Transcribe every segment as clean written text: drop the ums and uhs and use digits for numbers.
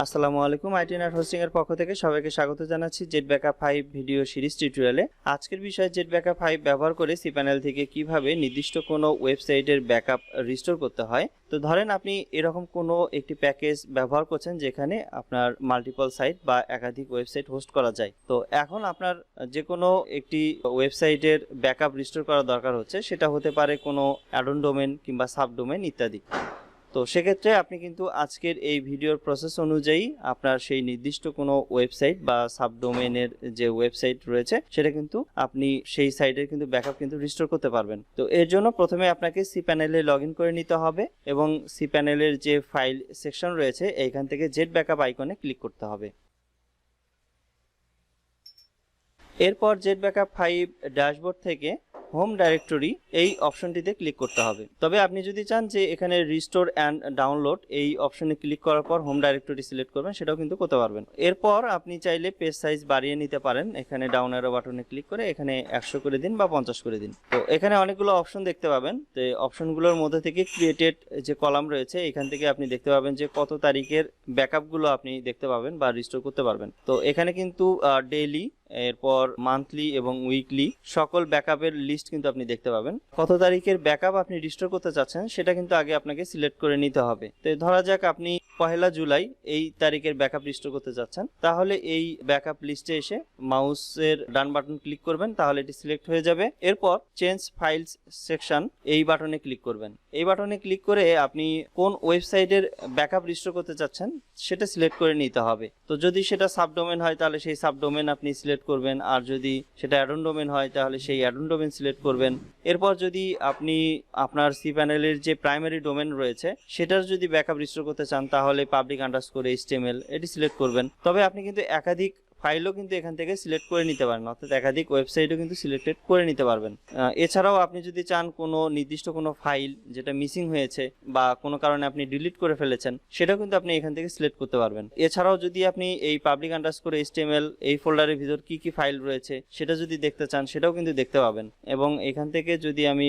আসসালামু আলাইকুম IT net hosting এর পক্ষ থেকে সবাইকে স্বাগত জানাচ্ছি JetBackup 5 ভিডিও সিরিজ টিউটোরিয়ালে। আজকের বিষয় JetBackup 5 ব্যবহার করে cpanel থেকে কিভাবে নির্দিষ্ট কোনো ওয়েবসাইটের ব্যাকআপ রিস্টোর করতে হয়। তো ধরেন আপনি এরকম কোনো একটি প্যাকেজ ব্যবহার করছেন যেখানে আপনার মাল্টিপল সাইট বা একাধিক ওয়েবসাইট হোস্ট করা যায়। তো এখন আপনার যে কোনো একটি ওয়েবসাইটের ব্যাকআপ রিস্টোর করা দরকার হচ্ছে, সেটা হতে পারে কোনো অ্যাডন ডোমেন কিংবা সাবডোমেন ইত্যাদি। তো সেক্ষেত্রে আপনি কিন্তু আজকের এই ভিডিওর প্রসেস অনুযায়ী আপনার সেই নির্দিষ্ট কোনো ওয়েবসাইট বা সাবডোমেনের যে ওয়েবসাইট রয়েছে সেটা কিন্তু আপনি সেই সাইটের কিন্তু ব্যাকআপ কিন্তু রিস্টোর করতে পারবেন। তো এর জন্য প্রথমে আপনাকে cpanel-এ লগইন করে নিতে হবে এবং cpanel-এর যে ফাইল সেকশন রয়েছে এইখান থেকে JetBackup আইকনে ক্লিক করতে হবে। এরপর JetBackup 5 ড্যাশবোর্ড থেকে হোম ডাইরেক্টরি এই অপশনটিতে ক্লিক করতে হবে। তবে আপনি যদি চান যে এখানে রিস্টোর অ্যান্ড ডাউনলোড এই অপশনে ক্লিক করার পর হোম ডাইরেক্টরি সিলেক্ট করবেন, সেটাও কিন্তু করতে পারবেন। এরপর আপনি চাইলে পেজ সাইজ বাড়িয়ে নিতে পারেন। এখানে ডাউন অ্যারো বাটনে ক্লিক করে এখানে 100 করে দিন বা 50 করে দিন। তো এখানে অনেকগুলো অপশন দেখতে পাবেন। তো অপশনগুলোর মধ্যে থেকে ক্রিয়েটেড যে কলাম রয়েছে এখান থেকে আপনি দেখতে পাবেন যে কত তারিখের ব্যাকআপগুলো আপনি দেখতে পাবেন বা রিস্টোর করতে পারবেন। তো এখানে কিন্তু ডেইলি, এরপর মান্থলি এবং উইকলি সকল ব্যাকআপের লিস্ট কিন্তু আপনি দেখতে পাবেন। কত তারিখের ব্যাকআপ আপনি রিস্টোর করতে চাচ্ছেন সেটা কিন্তু আগে আপনাকে সিলেক্ট করে নিতে হবে। তো ধরা যাক আপনি 1 জুলাই এই তারিখের ব্যাকআপ রিস্টোর করতে চাচ্ছেন, তাহলে এই ব্যাকআপ লিস্টে এসে মাউসের ডান বাটন ক্লিক করবেন, তাহলে এটি সিলেক্ট হয়ে যাবে। এরপর চেঞ্জ ফাইলস সেকশন এই বাটনে ক্লিক করবেন। এই বাটনে ক্লিক করে আপনি কোন ওয়েবসাইটের ব্যাকআপ রিস্টোর করতে চাচ্ছেন সেটা সিলেক্ট করে নিতে হবে। তো যদি সেটা সাবডোমেন হয় তাহলে সেই সাবডোমেন আপনি সিলেক্ট করবেন, আর যদি সেটা অ্যাডন ডোমেন হয় তাহলে সেই অ্যাডন ডোমেন সিলেক্ট করবেন। এরপর যদি আপনি আপনার cpanel-এর যে প্রাইমারি ডোমেন রয়েছে সেটার যদি ব্যাকআপ রিস্টোর করতে চান তাহলে public_html এটি সিলেক্ট করবেন। তবে আপনি কিন্তু একাধিক ফাইলও কিন্তু এখান থেকে সিলেক্ট করে নিতে পারেন, অর্থাৎ একাধিক ওয়েবসাইটও কিন্তু সিলেক্টেড করে নিতে পারবেন। এছাড়াও আপনি যদি চান কোনো নির্দিষ্ট কোনো ফাইল যেটা মিসিং হয়েছে বা কোনো কারণে আপনি ডিলিট করে ফেলেছেন সেটাও কিন্তু আপনি এখান থেকে সিলেক্ট করতে পারবেন। এছাড়াও যদি আপনি এই public_html এই ফোল্ডারের ভিতর কি কি ফাইল রয়েছে সেটা যদি দেখতে চান সেটাও কিন্তু দেখতে পাবেন। এবং এখান থেকে যদি আমি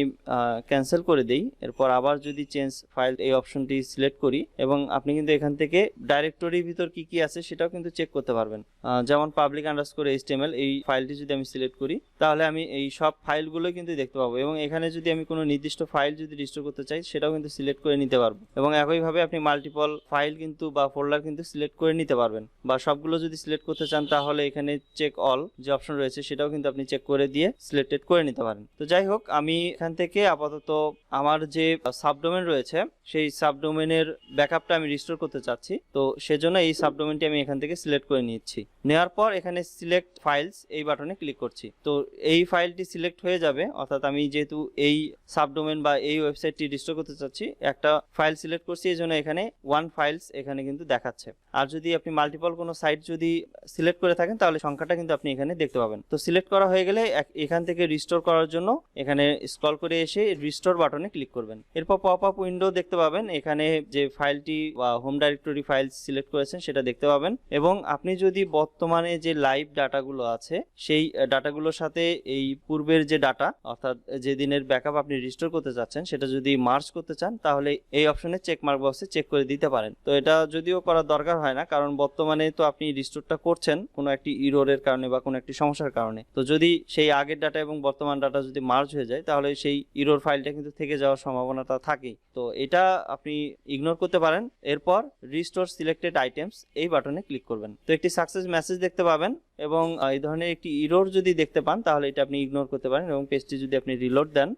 ক্যান্সেল করে দিই, এরপর আবার যদি চেঞ্জ ফাইল এই অপশনটি সিলেক্ট করি এবং আপনি কিন্তু এখান থেকে ডাইরেক্টরির ভিতর কি কি আছে সেটাও কিন্তু চেক করতে পারবেন। যেমন public_html এই ফাইলটি যদি আমি সিলেক্ট করি তাহলে আমি এই সব ফাইলগুলো কিন্তু দেখতে পাবো। এবং এখানে যদি আমি কোনো নির্দিষ্ট ফাইল যদি রিস্টোর করতে চাই সেটাও কিন্তু সিলেক্ট করে নিতে পারবো। এবং একইভাবে আপনি মাল্টিপল ফাইল কিন্তু বা ফোল্ডার কিন্তু সিলেক্ট করে নিতে পারবেন। বা সবগুলো যদি সিলেক্ট করতে চান তাহলে এখানে চেক অল যে অপশন রয়েছে সেটাও কিন্তু আপনি চেক করে দিয়ে সিলেক্টেড করে নিতে পারেন। তো যাই হোক, আমি এখান থেকে আপাতত আমার যে সাবডোমেন রয়েছে সেই সাবডোমেনের ব্যাকআপটা আমি রিস্টোর করতে চাচ্ছি। তো সেজন্য এই সাবডোমেনটি আমি এখান থেকে সিলেক্ট করে নিচ্ছি। নেওয়ার পর এখানে সিলেক্ট ফাইলস এই বাটনে ক্লিক করছি। তো এই ফাইলটি সিলেক্ট হয়ে যাবে, অর্থাৎ আমি যেহেতু এই সাবডোমেন বা এই ওয়েবসাইটটি রিস্টোর করতে চাচ্ছি একটা ফাইল সিলেক্ট করছি, এই জন্য এখানে 1 ফাইলস এখানে কিন্তু দেখাচ্ছে। আর যদি আপনি মাল্টিপল কোনো সাইট যদি সিলেক্ট করে থাকেন তাহলে সংখ্যাটা কিন্তু আপনি এখানে দেখতে পাবেন। তো সিলেক্ট করা হয়ে গেলে এখান থেকে রিস্টোর করার জন্য এখানে স্ক্রল করে এসে রিস্টোর বাটনে ক্লিক করবেন। এরপর পপ আপ উইন্ডো দেখতে পাবেন, এখানে যে ফাইলটি বা হোম ডাইরেক্টরি ফাইল সিলেক্ট করেছেন সেটা দেখতে পাবেন। এবং আপনি যদি বর্তমানে যে লাইভ ডাটাগুলো আছে সেই ডাটাগুলোর সাথে এই পূর্বের যে ডাটা, অর্থাৎ যে দিনের ব্যাকআপ আপনি রিস্টোর করতে চাচ্ছেন সেটা যদি মার্জ করতে চান তাহলে এই অপশনে চেক মার্ক বক্সে চেক করে দিতে পারেন। তো এটা যদিও করার দরকার হয় না, কারণ বর্তমানে তো আপনি রিস্টোরটা করছেন কোনো একটি ইররের কারণে বা কোনো একটি সমস্যার কারণে। তো যদি সেই আগের ডাটা এবং বর্তমান ডাটা যদি মার্জ হয়ে যায় তাহলে সেই ইরর ফাইলটা কিন্তু থেকে যাওয়ার সম্ভাবনাটা থাকেই। তো এটা আপনি ইগনোর করতে পারেন। এরপর রিস্টোর সিলেক্টেড আইটেমস এই বাটনে ক্লিক করবেন। তো একটি সাকসেস মেসেজ দেখতে পাবেন এবং এই ধরনের একটি ইরর যদি দেখতে পান তাহলে এটা আপনি ইগনোর করতে পারেন এবং পেজটি যদি আপনি রিলোড দেন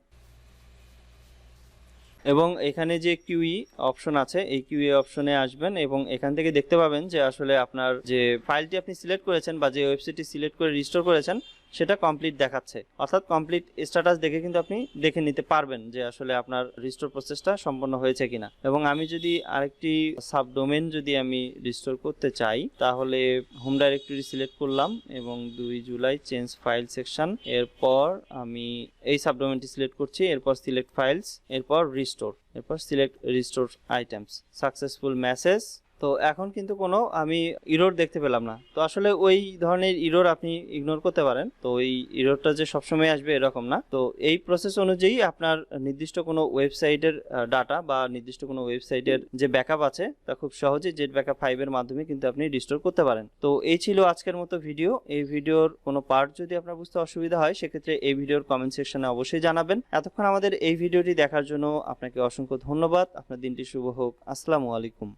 এবং এখানে যে কিউই অপশন আছে এই কিউই অপশনে আসবেন এবং এখান থেকে দেখতে পাবেন যে আসলে আপনার যে ফাইলটি আপনি সিলেক্ট করেছেন বা যে ওয়েবসাইটটি সিলেক্ট করে রিস্টোর করেছেন সেটা কমপ্লিট দেখাচ্ছে, অর্থাৎ কমপ্লিট স্ট্যাটাস দেখে কিন্তু আপনি দেখে নিতে পারবেন যে আসলে আপনার রিস্টোর প্রসেসটা সম্পন্ন হয়েছে কিনা। এবং আমি যদি আরেকটি সাবডোমেন যদি আমি রিস্টোর করতে চাই তাহলে হোম ডাইরেক্টরি সিলেক্ট করলাম এবং 2 জুলাই চেঞ্জ ফাইল সেকশন, এরপর আমি এই সাবডোমেনটি সিলেক্ট করছি, এরপর সিলেক্ট ফাইলস, এরপর রিস্টোর, এরপর select restore items, successful message. তো এখন কিন্তু কোনো আমি ইরর দেখতে পেলাম না। তো আসলে ওই ধরনের ইরর আপনি ইগনোর করতে পারেন। তো এই ইররটা যে সবসময় আসবে এরকম না। তো এই প্রসেস অনুযায়ী আপনার নির্দিষ্ট কোনো ওয়েবসাইটের ডাটা বা নির্দিষ্ট কোনো ওয়েবসাইটের যে ব্যাকআপ আছে তা খুব সহজেই JetBackup 5 এর মাধ্যমে কিন্তু আপনি রিস্টোর করতে পারেন। তো এই ছিল আজকের মতো ভিডিও। এই ভিডিওর কোনো পার্ট যদি আপনার বুঝতে অসুবিধা হয় সেক্ষেত্রে এই ভিডিওর কমেন্ট সেকশনে অবশ্যই জানাবেন। এতক্ষণ আমাদের এই ভিডিওটি দেখার জন্য আপনাকে অসংখ্য ধন্যবাদ। আপনার দিনটি শুভ হোক। আসসালামু আলাইকুম।